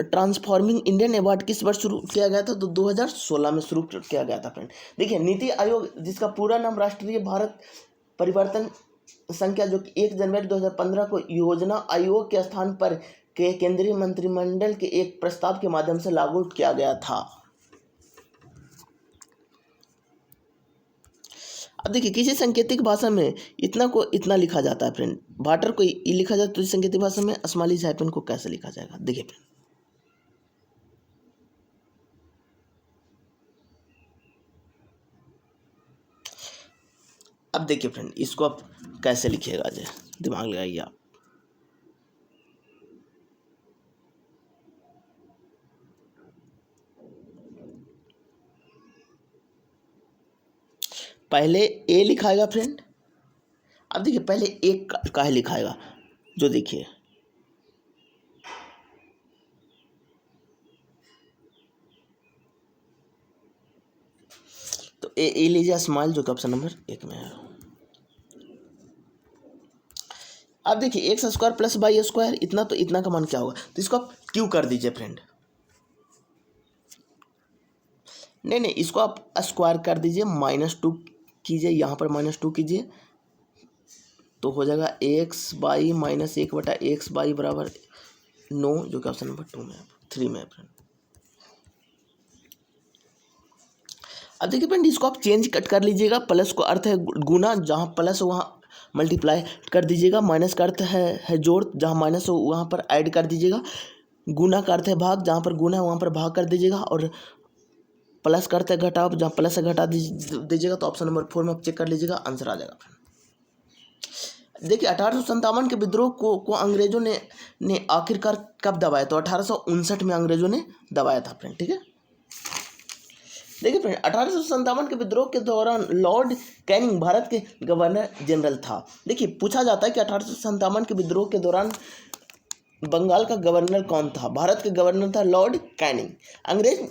ट्रांसफॉर्मिंग इंडियन अवार्ड किस वर्ष शुरू किया गया था, तो 2016 में शुरू किया गया था फ्रेंड। देखिए नीति आयोग, जिसका पूरा नाम राष्ट्रीय भारत परिवर्तन संख्या, जो कि 1 जनवरी 2015 को योजना आयोग के स्थान पर केंद्रीय मंत्रिमंडल के एक प्रस्ताव के माध्यम से लागू किया गया था। अब देखिए किसी सांकेतिक भाषा में इतना को इतना लिखा जाता है फ्रेंड, वाटर को ये लिखा जाता है, तो सांकेतिक भाषा में स्मॉल हाइफन को कैसे लिखा जाएगा। देखिए फ्रेंड, अब देखिए फ्रेंड, इसको आप कैसे लिखिएगा, जो दिमाग लगाइए आप। पहले ए लिखाएगा फ्रेंड। अब देखिए पहले एक का लिखाएगा, जो देखिए तो ए लीजिए स्मॉल, जो कि ऑप्शन नंबर 1 में है। अब देखिए x² + y² इतना, तो इतना का मान क्या होगा, तो इसको आप क्यू कर दीजिए फ्रेंड। नहीं नहीं, इसको आप स्क्वायर कर दीजिए, -2 कीजिए, यहाँ पर -2 कीजिए तो हो जाएगा एक्स बाई -1/x बराबर 9, जो कि ऑप्शन नंबर 2 में है, 3 में है फ्रेंड। अब देखिए फ्रेंड, इसको आप चेंज कट कर लीजिएगा, प्लस को अर्थ है गुना, जहाँ प्लस हो वहाँ मल्टीप्लाई कर दीजिएगा, माइनस का अर्थ है जोड़, जहाँ माइनस हो वहाँ पर ऐड कर दीजिएगा, गुना का अर्थ है भाग, जहाँ पर गुना है वहाँ पर भाग कर दीजिएगा, और प्लस का अर्थ है घटाव, जहाँ प्लस से घटा दीजिएगा। तो ऑप्शन नंबर 4 में आप चेक कर लीजिएगा, आंसर आ जाएगा फ्रेंड। देखिए 1857 के विद्रोह को अंग्रेजों ने आखिरकार कब दबाया? तो 1859 में अंग्रेजों ने दबाया था फ्रेंड, ठीक है। देखिए फ्रेंड, 1857 के विद्रोह के दौरान लॉर्ड कैनिंग भारत के गवर्नर जनरल था। देखिए पूछा जाता है कि 1857 के विद्रोह के दौरान बंगाल का गवर्नर कौन था? भारत के गवर्नर था लॉर्ड कैनिंग। अंग्रेज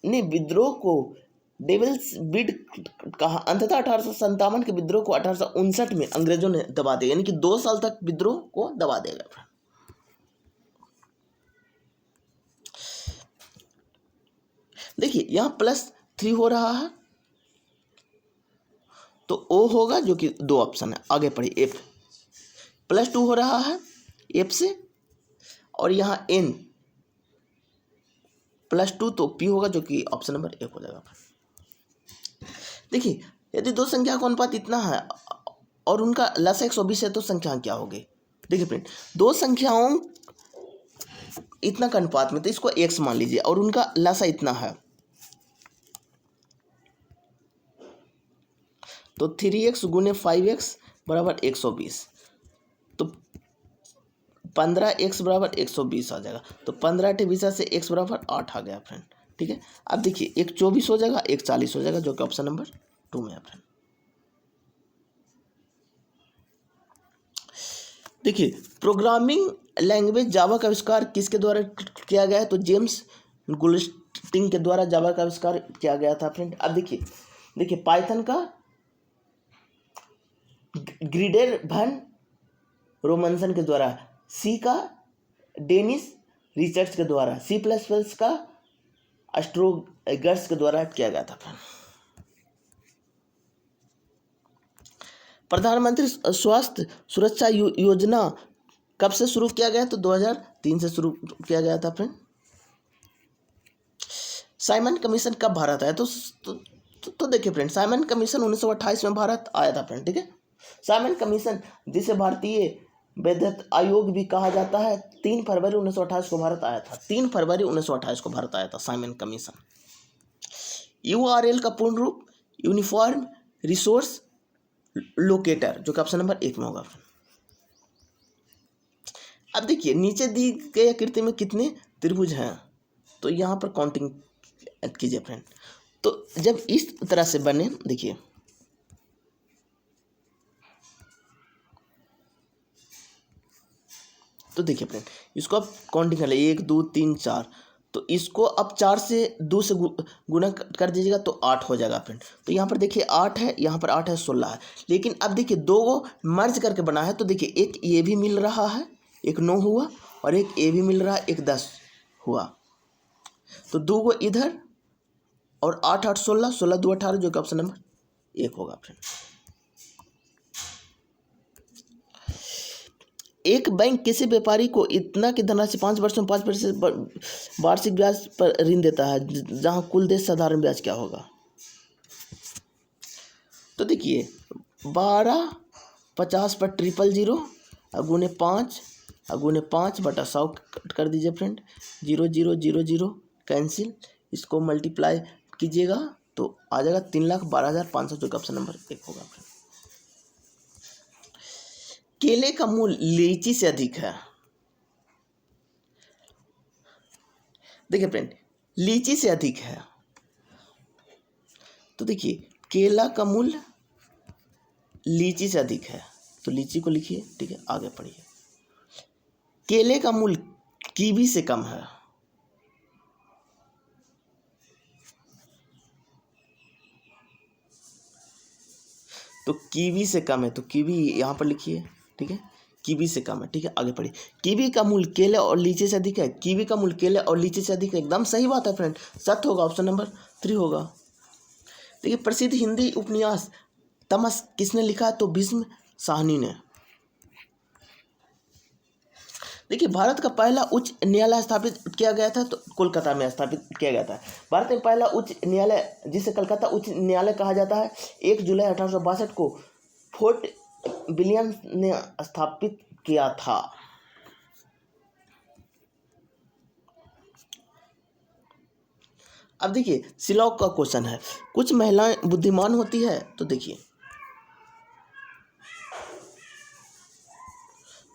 ने विद्रोह को डेविल्स बिड कहा। अंततः 1857 के विद्रोह को 1859 में अंग्रेजों ने दबा दिया, यानी कि 2 साल तक विद्रोह को दबा दिया गया। देखिए यहाँ +3 हो रहा है, तो O होगा, जो कि 2 ऑप्शन है, आगे पढ़िए। F +2 हो रहा है F से, और यहाँ N +2, तो P होगा, जो कि ऑप्शन नंबर 1 हो जाएगा। देखिए यदि 2 संख्या का अनुपात इतना है और उनका लसाअ 120 है, तो संख्या क्या होगी? देखिए फ्रेंड, 2 संख्याओं इतना का अनुपात में, तो इसको x मान लीजिए, और उनका लसाअ इतना है, तो 3x गुने 5x बराबर 120, तो 15x बराबर 120 आ जाएगा। तो 15 से x बराबर 8 आ गया फ्रेंड, ठीक है। अब देखिए एक 24 हो जाएगा, एक 40 हो जाएगा, जो कि ऑप्शन नंबर 2 में है फ्रेंड। देखिए प्रोग्रामिंग लैंग्वेज जावा का आविष्कार किसके द्वारा किया गया है? तो जेम्स गुलस्टिंग के द्वारा जावा का आविष्कार किया गया था फ्रेंड। अब देखिए पाइथन का ग्रीडेर भन रोमनसन के द्वारा, सी का डेनिस रिचर्ड्स के द्वारा, C++ का एस्ट्रोगर्स के द्वारा किया गया था फ्रेंड। प्रधानमंत्री स्वास्थ्य सुरक्षा योजना कब से शुरू किया गया? तो 2003 से शुरू किया गया था फ्रेंड। साइमन कमीशन कब भारत आया? तो देखिए फ्रेंड, साइमन कमीशन 1928 में भारत आया था फ्रेंड, ठीक है। साइमन कमीशन, जिसे भारतीय वैधता आयोग भी कहा जाता है, 3 फरवरी 1928 को भारत आया था। 3 फरवरी 1928 को भारत आया था साइमन कमीशन। URL का पूर्ण रूप यूनिफॉर्म रिसोर्स लोकेटर, जो कि ऑप्शन नंबर 1 में होगा। अब देखिए नीचे दी गई आकृति में कितने त्रिभुज हैं? तो यहाँ पर काउंटिंग कीजिए फ्रेंड। तो जब इस तरह से बने, देखिए तो देखिए फ्रेंड, इसको आप काउंटिंग कर ले, 1 2 3 4, तो इसको आप 4 से 2 से गुना कर दीजिएगा, तो 8 हो जाएगा फ्रेंड। तो यहाँ पर देखिए 8 है, यहाँ पर 8 है, 16 है। लेकिन अब देखिए 2 को मर्ज करके बना है, तो देखिए एक ये भी मिल रहा है, एक 9 हुआ, और एक ये भी मिल रहा है, एक 10 हुआ। तो 2 को इधर, और 8 8 16, 16 2 18, जो कि ऑप्शन नंबर 1 होगा फ्रेंड। एक बैंक किसी व्यापारी को इतना की धनराशि 5 वर्षों में 5% वार्षिक ब्याज पर ऋण देता है, जहां कुल देश साधारण ब्याज क्या होगा? तो देखिए 1250 पर 000 गुने 5 गुने 5 बटा 100 कर दीजिए फ्रेंड, 0 0 0 0 कैंसिल, इसको मल्टीप्लाई कीजिएगा तो आ जाएगा 3,12,500, जो कि ऑप्शन नंबर 1 होगा फ्रेंड। केले का मूल्य लीची से अधिक है। देखिए फ्रेंड, लीची से अधिक है, तो देखिए केला का मूल्य लीची से अधिक है, तो लीची को लिखिए, ठीक है। आगे पढ़िए। केले का मूल्य कीवी से कम है, तो कीवी से कम है, तो कीवी यहाँ पर लिखिए, ठीक है। कीवी से कम है। ठीक है, आगे पढ़िए। कीवी का मूल्य केले और लीची से अधिक है। कीवी का मूल्य केले और लीची से अधिक है, एकदम सही बात है फ्रेंड, सत्य होगा, ऑप्शन नंबर 3 होगा। देखिए, प्रसिद्ध हिंदी उपन्यास तमस किसने लिखा है? तो भीष्म साहनी ने। देखिए, भारत का पहला उच्च न्यायालय स्थापित किया गया था तो कोलकाता में स्थापित किया गया था। भारत में पहला उच्च न्यायालय, जिसे कलकत्ता उच्च न्यायालय कहा जाता है, 1 जुलाई 1862 को फोर्ट विलियम ने स्थापित किया था। अब देखिए, सिलॉग का क्वेश्चन है, कुछ महिलाएं बुद्धिमान होती है, तो देखिए,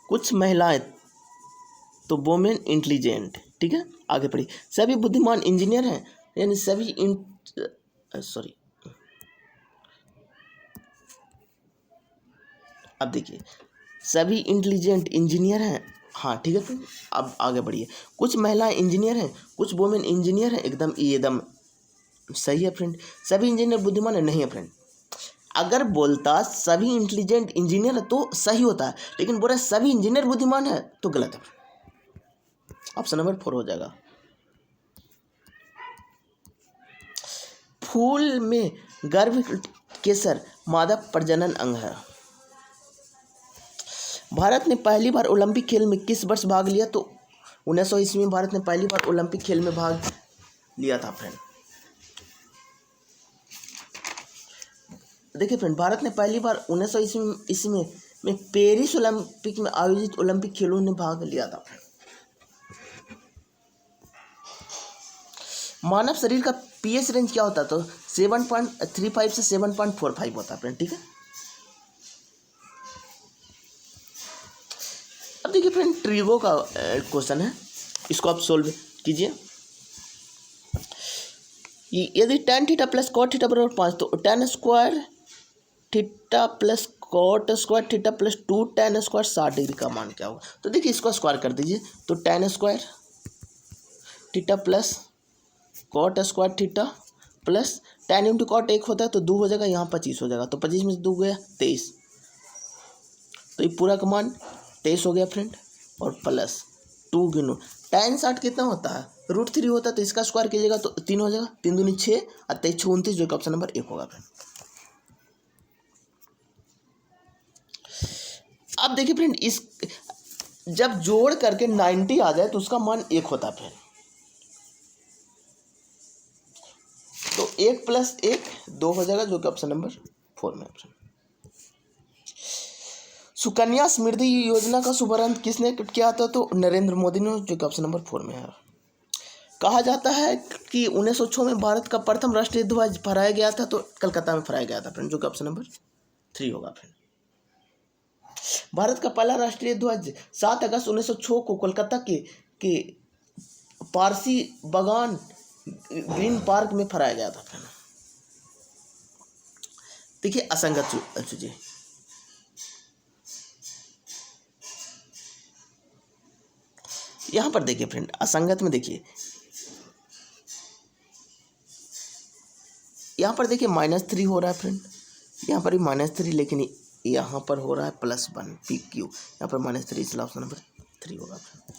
कुछ महिलाएं तो वोमेन इंटेलिजेंट। ठीक है, आगे पढ़िए। सभी बुद्धिमान इंजीनियर हैं, यानी सभी अब देखिए, सभी इंटेलिजेंट इंजीनियर हैं। हाँ, ठीक है फ्रेंड, अब आगे बढ़िए। कुछ महिलाएं इंजीनियर हैं, कुछ वोमेन इंजीनियर हैं, एकदम सही है फ्रेंड। सभी इंजीनियर बुद्धिमान है, नहीं है फ्रेंड। अगर बोलता सभी इंटेलिजेंट इंजीनियर है तो सही होता है, लेकिन बोला सभी इंजीनियर बुद्धिमान है तो गलत है। ऑप्शन नंबर 4 हो जाएगा। फूल में गर्भ केसर मादा प्रजनन अंग है। भारत ने पहली बार ओलंपिक खेल में किस वर्ष भाग लिया? तो 1900 ईस्वी में भारत ने पहली बार ओलंपिक खेल में भाग लिया था फ्रेंड। देखिए फ्रेंड, भारत ने पहली बार 1900 ईस्वी में पेरिस ओलंपिक में आयोजित ओलंपिक खेलों में भाग लिया था। मानव शरीर का पीएच रेंज क्या होता है? तो 7.35 से 7.45 होता है फ्रेंड। ठीक है, अब देखिए फ्रेंड, ट्रिगो का क्वेश्चन है, इसको आप सोल्व कीजिए। यदि tan theta plus cot theta बराबर 5, तो tan square theta plus cot square theta plus 2 tan square 60 degree का मान क्या होगा? तो देखिए, इसको स्क्वायर कर दीजिए, तो tan square theta plus cot square theta plus tan into cot 1 होता है तो 2 हो जाएगा, यहाँ 25 हो जाएगा, तो 25 में से 2 गया 23, तो ये पूरा का मान 23 हो गया फ्रेंड, और प्लस 2 गिनो tan 60 कितना होता है? √3 होता है, तो इसका स्क्वायर कीजिएगा तो 3 हो जाएगा, 3 दूनी 6 और 23 6 29, जो कि ऑप्शन नंबर 1 होगा फ्रेंड। अब देखिए फ्रेंड, इस जब जोड़ करके 90 आ जाए तो उसका मान 1 होता है फ्रेंड, तो 1 + 1 2 हो जाएगा, जो कि ऑप्शन नंबर 4 में ऑप्शन। सुकन्या समृद्धि योजना का शुभारंभ किसने किया था? तो नरेंद्र मोदी ने, जो कि ऑप्शन नंबर 4 में है। कहा जाता है कि 1906 में भारत का प्रथम राष्ट्रीय ध्वज फहराया गया था, तो कलकत्ता में फहराया गया था फ्रेंड, जो कि ऑप्शन नंबर 3 होगा फ्रेंड। भारत का पहला राष्ट्रीय ध्वज 7 अगस्त 1906 को कोलकाता के पारसी बागान ग्रीन पार्क में फहराया गया था फ्रेंड। देखिए, असंगत चीजें, यहां पर देखिए फ्रेंड, असंगत में देखिए, यहाँ पर देखिए -3 हो रहा है फ्रेंड, यहाँ पर भी -3, लेकिन यहाँ पर हो रहा है +1 PQ, यहाँ पर -3, इसलिए ऑप्शन नंबर 3 होगा फ्रेंड।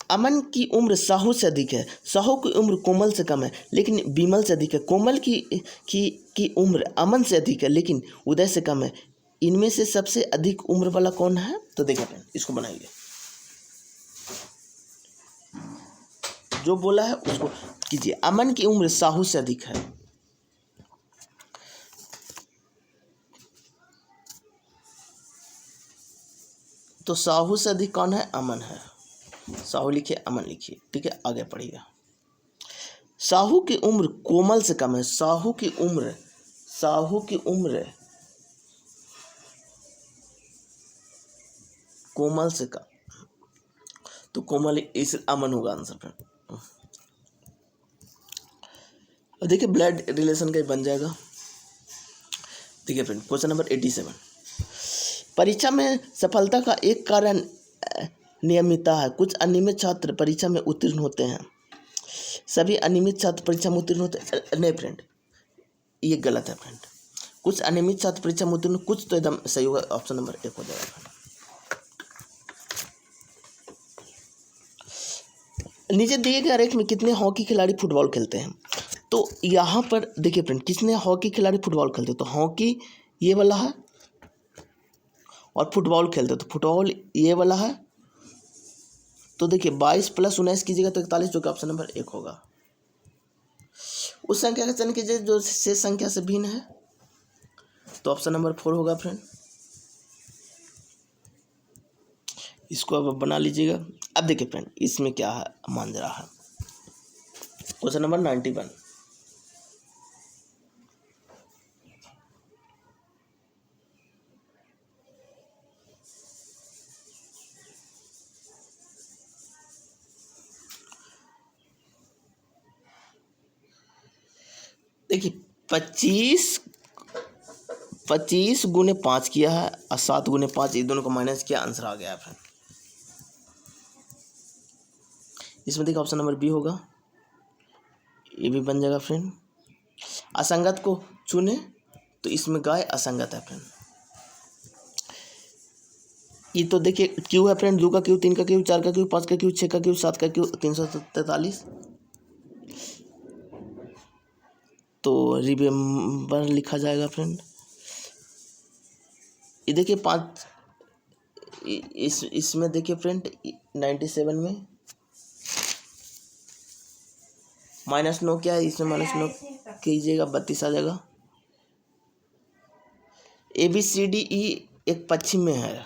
अमन की उम्र साहू से अधिक है, साहू की उम्र कोमल से कम है लेकिन बीमल से अधिक है। कोमल की उम्र अमन से अधिक है लेकिन उदय से कम है। इनमें से सबसे अधिक उम्र वाला कौन है? तो देखिए फ्रेंड, इसको बनाइए, जो बोला है उसको कीजिए। अमन की उम्र साहू से अधिक है, तो साहू से अधिक कौन है? अमन है। साहू लिखिए, अमन लिखिए। ठीक है, आगे पढ़िएगा। साहू की उम्र कोमल से कम है, साहू की उम्र कोमल से कम, तो कोमल इस अमन होगा आंसर फ्रेंड। अब देखिए, ब्लड रिलेशन का बन जाएगा। देखिए फ्रेंड, क्वेश्चन नंबर 87, परीक्षा में सफलता का एक कारण नियमितता है। कुछ अनियमित छात्र परीक्षा में उत्तीर्ण होते हैं, सभी अनियमित छात्र परीक्षा में उत्तीर्ण होते हैं। नहीं फ्रेंड, ये गलत है फ्रेंड। कुछ अनियमित छात्र परीक्षा में उत्तीर्ण, कुछ तो एकदम सही होगा, ऑप्शन नंबर 1 हो जाएगा। नीचे दिए गए आरेख में कितने हॉकी खिलाड़ी फुटबॉल खेलते हैं? तो यहाँ पर देखिए फ्रेंड, किसने हॉकी खिलाड़ी फुटबॉल खेलते हैं, तो हॉकी ये वाला है और फुटबॉल खेलते हैं तो फुटबॉल ये वाला है। तो देखिए 22 + 19 कीजिएगा तो 41, जो कि ऑप्शन नंबर 1 होगा। उस संख्या का चयन कीजिए जो शेष संख्या से भिन्न है, तो ऑप्शन नंबर 4 होगा फ्रेंड। इसको अब बना लीजिएगा। अब देखिए फ्रेंड, इसमें क्या है मान रहा है, क्वेश्चन नंबर 91। देखिए 25 × 5 किया है और 7 × 5, ये दोनों को माइनस किया, आंसर आ गया है फ्रेंड। इसमें देखिए ऑप्शन नंबर बी होगा, ये भी बन जाएगा फ्रेंड। असंगत को चुने तो इसमें गाय असंगत है फ्रेंड। ये तो देखिए क्यू है फ्रेंड, 2 का क्यू, 3 का क्यू, 4 का क्यू, 5 का क्यू, 6 का क्यू, 7 का क्यू, 343। तो रिमेंबर लिखा जाएगा फ्रेंड। ये देखिए 5, इसमें देखिए फ्रेंड 97 में -9 क्या है, इसमें -9 कीजिएगा 32 आ जाएगा। ABCDE एक पश्चिम में है,